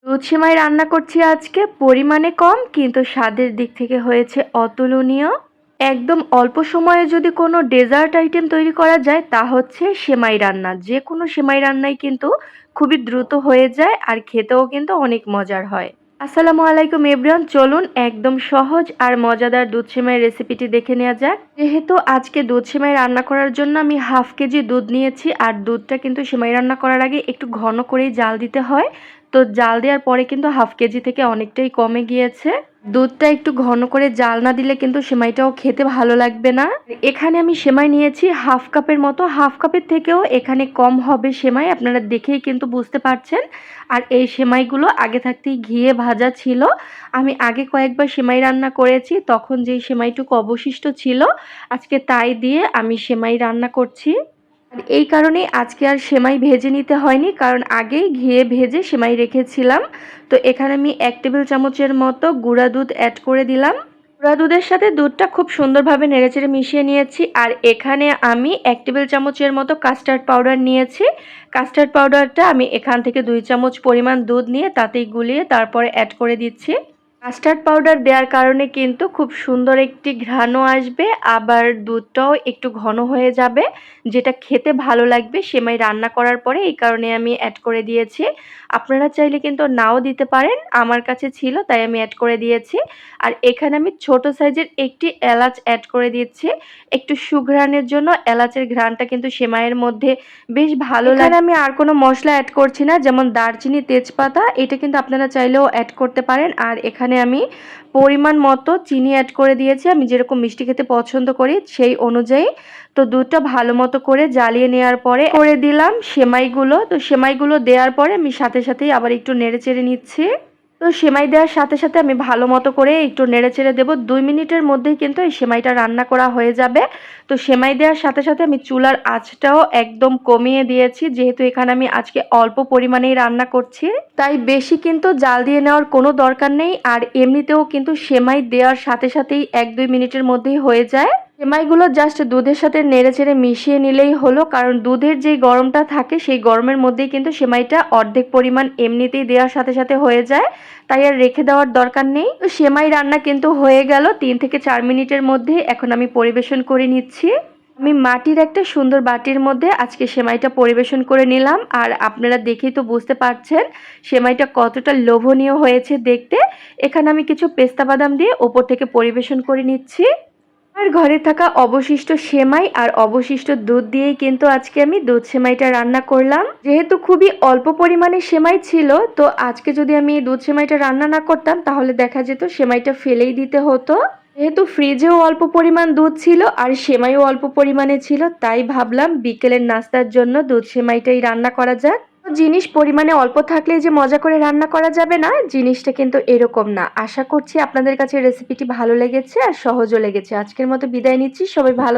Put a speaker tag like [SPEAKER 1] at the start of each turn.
[SPEAKER 1] দুধ সেমাই রান্না করছি আজকে, পরিমাণে কম কিন্তু স্বাদের দিক থেকে হয়েছে অতুলনীয়। একদম অল্প সময়ে যদি কোনো ডেজার্ট আইটেম তৈরি করা যায় তা হচ্ছে সেমাই রান্না। যে কোনো সেমাই রান্নাই কিন্তু খুবই দ্রুত হয়ে যায় আর খেতেও কিন্তু অনেক মজার হয়। আসসালামু আলাইকুম এভরিওয়ান, চলুন একদম সহজ আর মজাদার দুধ সেমাইয়ের রেসিপিটি দেখে নেওয়া যাক। যেহেতু আজকে দুধ সেমাই রান্না করার জন্য আমি হাফ কেজি দুধ নিয়েছি আর দুধটা কিন্তু সেমাই রান্না করার আগে একটু ঘন করেই জাল দিতে হয়। তো জাল দেওয়ার পরে কিন্তু হাফ কেজি থেকে অনেকটাই কমে গিয়েছে। দুধটা একটু ঘন করে জাল না দিলে কিন্তু সেমাইটাও খেতে ভালো লাগবে না। এখানে আমি সেমাই নিয়েছি হাফ কাপের মতো, হাফ কাপের থেকেও এখানে কম হবে সেমাই, আপনারা দেখেই কিন্তু বুঝতে পারছেন। আর এই সেমাইগুলো আগে থাকতেই ঘিয়ে ভাজা ছিল। আমি আগে কয়েকবার সেমাই রান্না করেছি, তখন যেই সেমাইটুকু অবশিষ্ট ছিল আজকে তাই দিয়ে আমি সেমাই রান্না করছি। আর এই কারণেই আজকে আর সেমাই ভেজে নিতে হয়নি, কারণ আগেই ঘিয়ে ভেজে সেমাই রেখেছিলাম। তো এখানে আমি 1 টেবিল চামচের মতো গুঁড়া দুধ অ্যাড করে দিলাম। গুঁড়া দুধের সাথে দুধটা খুব সুন্দরভাবে নেড়েচেড়ে মিশিয়ে নিয়েছি। আর এখানে আমি 1 টেবিল চামচের মতো কাস্টার্ড পাউডার নিয়েছি। কাস্টার্ড পাউডারটা আমি এখান থেকে 2 চামচ পরিমাণ দুধ নিয়ে তাতেই গুলিয়ে তারপরে অ্যাড করে দিচ্ছি। কাস্টার্ড পাউডার দেওয়ার কারণে কিন্তু খুব সুন্দর একটি ঘ্রাণও আসবে, আবার দুধটাও একটু ঘন হয়ে যাবে, যেটা খেতে ভালো লাগবে সেমাই রান্না করার পরে। এই কারণে আমি অ্যাড করে দিয়েছি। আপনারা চাইলে কিন্তু নাও দিতে পারেন, আমার কাছে ছিল তাই আমি অ্যাড করে দিয়েছি। আর এখানে আমি ছোট সাইজের একটি এলাচ অ্যাড করে দিচ্ছি একটু সুঘ্রাণের জন্য। এলাচের ঘ্রাণটা কিন্তু সেমাইয়ের মধ্যে বেশ ভালো লাগে। আমি আর কোনো মশলা অ্যাড করছি না, যেমন দারচিনি, তেজপাতা, এটা কিন্তু আপনারা চাইলেও অ্যাড করতে পারেন। আর এখানে আমি পরিমাণ মতো চিনি অ্যাড করে দিয়েছি, আমি যেরকম মিষ্টি খেতে পছন্দ করি সেই অনুযায়ী। তো দুধটা ভালো মতো করে জ্বালিয়ে নেওয়ার পরে করে দিলাম সেমাইগুলো। তো সেমাইগুলো দেওয়ার পরে আমি সাথে সাথেই আবার একটু নেড়েচেড়ে নিচ্ছি। তো সেমাই দেওয়ার সাথে সাথে আমি ভালো মতো করে একটু নেড়েচেড়ে দেবো। 2 মিনিটের মধ্যেই কিন্তু এই সেমাইটা রান্না করা হয়ে যাবে। তো সেমাই দেওয়ার সাথে সাথে আমি চুলার আঁচটাও একদম কমিয়ে দিয়েছি, যেহেতু এখানে আমি আজকে অল্প পরিমাণেই রান্না করছি, তাই বেশি কিন্তু জাল দিয়ে নেওয়ার কোনো দরকার নেই। আর এমনিতেও কিন্তু সেমাই দেওয়ার সাথে সাথেই 1-2 মিনিটের মধ্যেই হয়ে যায়। সেমাইগুলো জাস্ট দুধের সাথে নেড়েচেড়ে মিশিয়ে নিলেই হলো, কারণ দুধের যেই গরমটা থাকে সেই গরমের মধ্যেই কিন্তু সেমাইটা অর্ধেক পরিমাণ এমনিতেই দেওয়ার সাথে সাথে হয়ে যায়, তাই আর রেখে দেওয়ার দরকার নেই। তো সেমাই রান্না কিন্তু হয়ে গেল 3 থেকে 4 মিনিটের মধ্যে। এখন আমি পরিবেশন করে নিচ্ছি। আমি মাটির একটা সুন্দর বাটির মধ্যে আজকে সেমাইটা পরিবেশন করে নিলাম। আর আপনারা দেখেই তো বুঝতে পারছেন সেমাইটা কতটা লোভনীয় হয়েছে দেখতে। এখানে আমি কিছু পেস্তা বাদাম দিয়ে ওপর থেকে পরিবেশন করে নিচ্ছি। আর ঘরে থাকা অবশিষ্ট সেমাই আর অবশিষ্ট দুধ দিয়েই কিন্তু আজকে আমি দুধ সেমাইটা রান্না করলাম। যেহেতু খুবই অল্প পরিমাণে সেমাই ছিল, তো আজকে যদি আমি দুধ সেমাইটা রান্না না করতাম তাহলে দেখা যেত সেমাইটা ফেলেই দিতে হতো। যেহেতু ফ্রিজেও অল্প পরিমাণ দুধ ছিল আর সেমাইও অল্প পরিমাণে ছিল, তাই ভাবলাম বিকেলের নাস্তার জন্য দুধ সেমাইটাই রান্না করা যাক। জিনিস পরিমাণে অল্প থাকলে যে মজা করে রান্না করা যাবে না, জিনিসটা কিন্তু এরকম না। আশা করছি আপনাদের কাছে রেসিপিটি ভালো লেগেছে আর সহজও লেগেছে। আজকের মতো বিদায় নিচ্ছি, সবাই ভালো